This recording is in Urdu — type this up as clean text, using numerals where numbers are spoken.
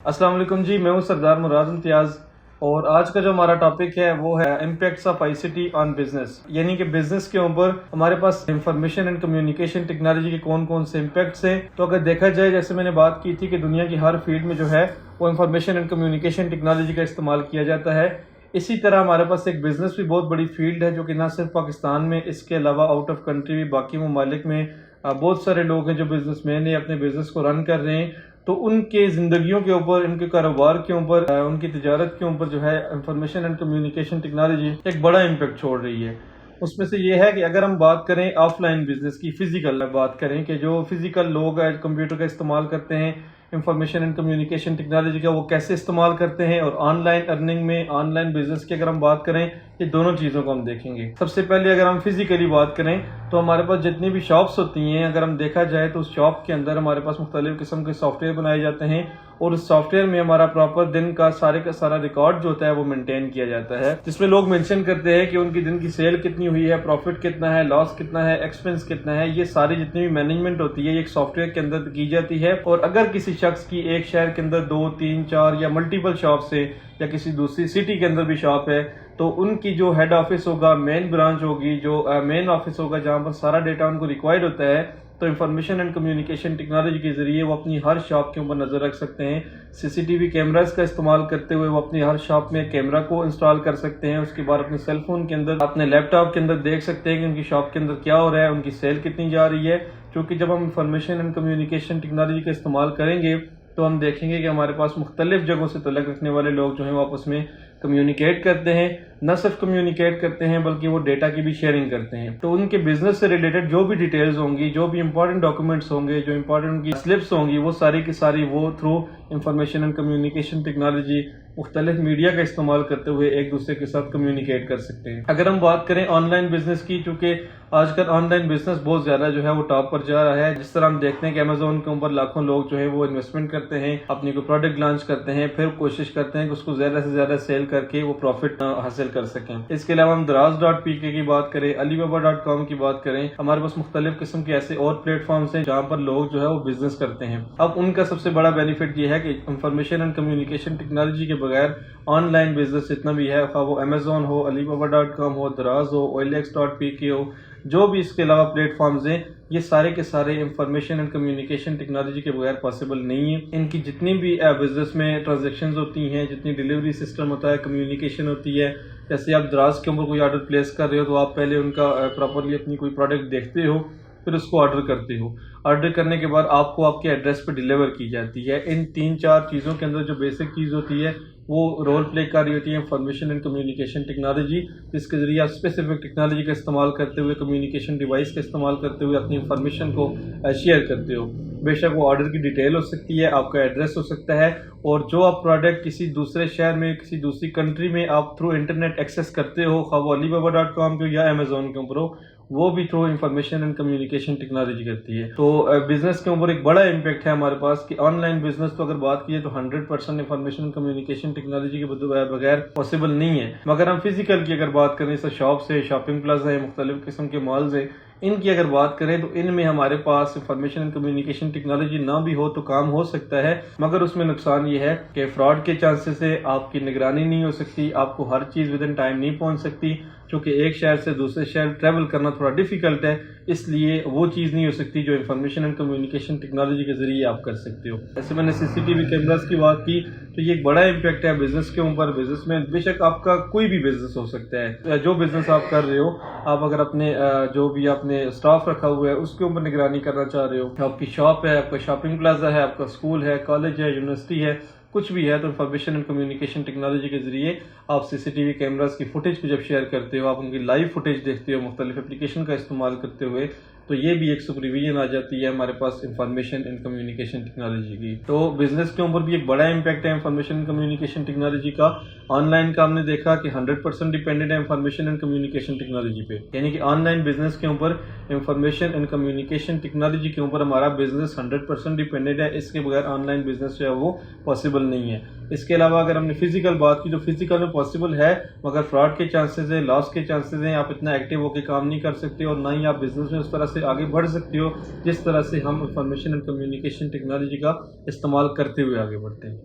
السلام علیکم جی، میں ہوں سردار مراد امتیاز اور آج کا جو ہمارا ٹاپک ہے وہ ہے impacts of I C T on business, یعنی کہ بزنس کے اوپر ہمارے پاس انفارمیشن اینڈ کمیونیکیشن ٹیکنالوجی کے کون کون سے امپیکٹس ہیں۔ تو اگر دیکھا جائے، جیسے میں نے بات کی تھی کہ دنیا کی ہر فیلڈ میں جو ہے وہ انفارمیشن اینڈ کمیونیکیشن ٹیکنالوجی کا استعمال کیا جاتا ہے، اسی طرح ہمارے پاس ایک بزنس بھی بہت بڑی فیلڈ ہے جو کہ نہ صرف پاکستان میں، اس کے علاوہ آؤٹ آف کنٹری بھی باقی ممالک میں بہت سارے لوگ ہیں جو بزنس مین ہیں، اپنے بزنس کو رن کر رہے ہیں۔ تو ان کے زندگیوں کے اوپر، ان کے کاروبار کے اوپر، ان کی تجارت کے اوپر جو ہے انفارمیشن اینڈ کمیونیکیشن ٹیکنالوجی ایک بڑا امپیکٹ چھوڑ رہی ہے۔ اس میں سے یہ ہے کہ اگر ہم بات کریں آف لائن بزنس کی، فزیکل بات کریں کہ جو فزیکل لوگ ہیں کمپیوٹر کا استعمال کرتے ہیں، انفارمیشن اینڈ کمیونیکیشن ٹیکنالوجی کا وہ کیسے استعمال کرتے ہیں، اور آن لائن ارننگ میں، آن لائن بزنس کی اگر ہم بات کریں، یہ دونوں چیزوں کو ہم دیکھیں گے۔ سب سے پہلے اگر ہم فزیکلی بات کریں تو ہمارے پاس جتنی بھی شاپس ہوتی ہیں، اگر ہم دیکھا جائے تو اس شاپ کے اندر ہمارے پاس مختلف قسم کے سافٹ ویئر بنائے جاتے ہیں، اور اس سافٹ ویئر میں ہمارا پراپر دن کا سارا ریکارڈ جو ہوتا ہے وہ مینٹین کیا جاتا ہے، جس میں لوگ مینشن کرتے ہیں کہ ان کی دن کی سیل کتنی ہوئی ہے، پروفٹ کتنا ہے، لاس کتنا ہے، ایکسپنس کتنا ہے۔ یہ ساری جتنی بھی مینجمنٹ ہوتی ہے یہ ایک سافٹ ویئر کے اندر کی جاتی ہے، اور اگر کسی شخص کی ایک شہر کے اندر 2، 3، 4 یا ملٹیپل شاپس ہے، یا کسی دوسری سٹی کے اندر بھی شاپ ہے، تو ان کی جو ہیڈ آفس ہوگا، مین برانچ ہوگی، جو مین آفس ہوگا جہاں پر سارا ڈیٹا ان کو ریکوائرڈ ہوتا ہے، تو انفارمیشن اینڈ کمیونیکیشن ٹیکنالوجی کے ذریعے وہ اپنی ہر شاپ کے اوپر نظر رکھ سکتے ہیں۔ سی سی ٹی وی کیمراز کا استعمال کرتے ہوئے وہ اپنی ہر شاپ میں کیمرہ کو انسٹال کر سکتے ہیں، اس کے بعد اپنے سیل فون کے اندر، اپنے لیپ ٹاپ کے اندر دیکھ سکتے ہیں کہ ان کی شاپ کے اندر کیا ہو رہا ہے، ان کی سیل کتنی جا رہی ہے۔ کیونکہ جب ہم انفارمیشن اینڈ کمیونیکیشن ٹیکنالوجی کا استعمال کریں گے تو ہم دیکھیں گے کہ ہمارے پاس مختلف جگہوں سے تعلق رکھنے والے لوگ جو ہیں وہ آپس میں کمیونیکیٹ کرتے ہیں، نہ صرف کمیونیکیٹ کرتے ہیں بلکہ وہ ڈیٹا کی بھی شیئرنگ کرتے ہیں۔ تو ان کے بزنس سے ریلیٹڈ جو بھی ڈیٹیلز ہوں گی، جو بھی امپورٹنٹ ڈاکومنٹس ہوں گے، جو امپورٹنٹ کی سلپس ہوں گی، وہ ساری کی ساری وہ through information and communication technology مختلف میڈیا کا استعمال کرتے ہوئے ایک دوسرے کے ساتھ کمیونیکیٹ کر سکتے ہیں۔ اگر ہم بات کریں آن لائن بزنس کی، چونکہ آج کل آن لائن بزنس بہت زیادہ جو ہے وہ ٹاپ پر جا رہا ہے، جس طرح ہم دیکھتے ہیں کہ امیزون کے اوپر لاکھوں لوگ جو ہے وہ انویسٹمنٹ کرتے ہیں، اپنی کوئی پروڈکٹ لانچ کرتے ہیں، پھر کوشش کرتے ہیں کہ اس کو زیادہ سے زیادہ سیل کر کے وہ پروفٹ حاصل کر سکیں۔ اس کے علاوہ ہم دراز.pk کی بات کریں، alibaba.com کی بات کریں، ہمارے پاس مختلف قسم کے ایسے اور پلیٹ فارمز ہیں جہاں پر لوگ جو ہے وہ بزنس کرتے ہیں۔ اب ان کا سب سے بڑا بینیفٹ یہ ہے کہ انفارمیشن اینڈ کمیونیکیشن ٹیکنالوجی کے بغیر آن لائن بزنس جتنا بھی ہے، خواہ وہ امیزون ہو، alibaba.com ہو، دراز ہو، OLX.pk ہو، جو بھی اس کے علاوہ پلیٹ فارمز ہیں، یہ سارے کے سارے انفارمیشن اینڈ کمیونیکیشن ٹیکنالوجی کے بغیر پاسبل نہیں ہے۔ ان کی جتنی بھی بزنس میں ٹرانزیکشنز ہوتی ہیں، جتنی ڈیلیوری سسٹم ہوتا ہے، کمیونیکیشن ہوتی ہے، جیسے آپ دراز کے اوپر کوئی آرڈر پلیس کر رہے ہو تو آپ پہلے ان کا پراپرلی اپنی کوئی پروڈکٹ دیکھتے ہو، پھر اس کو آرڈر کرتے ہو، آرڈر کرنے کے بعد آپ کو آپ کے ایڈریس پہ ڈیلیور کی جاتی ہے۔ ان 3-4 چیزوں کے اندر جو بیسک چیز ہوتی ہے وہ رول پلے کر رہی ہوتی ہے انفارمیشن اینڈ کمیونیکیشن ٹیکنالوجی، جس کے ذریعے آپ اسپیسیفک ٹیکنالوجی کا استعمال کرتے ہوئے، کمیونیکیشن ڈیوائس کا استعمال کرتے ہوئے اپنی انفارمیشن کو شیئر کرتے ہو۔ بے شک وہ آرڈر کی ڈیٹیل ہو سکتی ہے، آپ کا ایڈریس ہو سکتا ہے، اور جو آپ پروڈکٹ کسی دوسرے شہر میں، کسی دوسری کنٹری میں آپ تھرو انٹرنیٹ ایکسیس کرتے ہو، خواہ وہ alibaba.com کے یا امیزون کے اوپر ہو، وہ بھی through information and communication technology کرتی ہے۔ تو بزنس کے اوپر ایک بڑا امپیکٹ ہے ہمارے پاس کہ آن لائن بزنس تو اگر بات کی ہے تو 100% انفارمیشن اینڈ کمیونیکیشن ٹیکنالوجی کے بغیر پاسبل نہیں ہے۔ مگر ہم فزیکل کی اگر بات کریں تو شاپس ہے، شاپنگ پلازا ہے، مختلف قسم کے مالز ہیں، ان کی اگر بات کریں تو ان میں ہمارے پاس انفارمیشن اینڈ کمیونیکیشن ٹیکنالوجی نہ بھی ہو تو کام ہو سکتا ہے، مگر اس میں نقصان یہ ہے کہ فراڈ کے چانسز ہے، آپ کی نگرانی نہیں ہو سکتی، آپ کو ہر چیز ودن ٹائم نہیں پہنچ سکتی، چونکہ ایک شہر سے دوسرے شہر ٹریول کرنا تھوڑا ڈیفیکلٹ ہے، اس لیے وہ چیز نہیں ہو سکتی جو انفارمیشن اینڈ کمیونیکیشن ٹیکنالوجی کے ذریعے آپ کر سکتے ہو۔ جیسے میں نے سی سی ٹی وی کیمراز کی بات کی تو یہ ایک بڑا امپیکٹ ہے بزنس کے اوپر۔ بزنس میں بے شک آپ کا کوئی بھی بزنس ہو سکتا ہے، جو بزنس آپ کر رہے ہو، آپ اگر اپنے جو بھی آپ نے اسٹاف رکھا ہوا ہے اس کے اوپر نگرانی کرنا چاہ رہے ہو، آپ کی شاپ ہے، آپ کا شاپنگ پلازا ہے، آپ کا اسکول ہے، کالج ہے، یونیورسٹی ہے، کچھ بھی ہے، تو انفارمیشن اینڈ کمیونیکیشن ٹیکنالوجی کے ذریعے آپ سی سی ٹی وی کیمراز کی فوٹیج کو جب شیئر کرتے ہو، آپ ان کی لائیو فوٹیج دیکھتے ہو مختلف اپلیکیشن کا استعمال کرتے ہوئے، تو یہ بھی ایک سپرویژن آ جاتی ہے ہمارے پاس انفارمیشن اینڈ کمیونیکیشن ٹیکنالوجی کی۔ تو بزنس کے اوپر بھی ایک بڑا امپیکٹ ہے انفارمیشن اینڈ کمیونیکیشن ٹیکنالوجی کا۔ آن لائن کا ہم نے دیکھا کہ 100% ڈیپینڈنٹ ہے انفارمیشن اینڈ کمیونیکیشن ٹیکنالوجی پہ، یعنی کہ آن لائن بزنس کے اوپر انفارمیشن اینڈ کمیونیکیشن ٹیکنالوجی کے اوپر ہمارا بزنس 100% ڈیپینڈنٹ ہے، اس کے بغیر آن لائن بزنس جو ہے وہ پاسبل نہیں ہے۔ اس کے علاوہ اگر ہم نے فزیکل بات کی تو فزیکل میں پاسبل ہے، مگر فراڈ کے چانسز ہیں، لاس کے چانسز ہیں، آپ اتنا ایکٹیو ہو کے کام نہیں کر سکتے، اور نہ ہی آپ بزنس میں اس طرح سے آگے بڑھ سکتے ہو جس طرح سے ہم انفارمیشن اینڈ کمیونیکیشن ٹیکنالوجی کا استعمال کرتے ہوئے آگے بڑھتے ہیں۔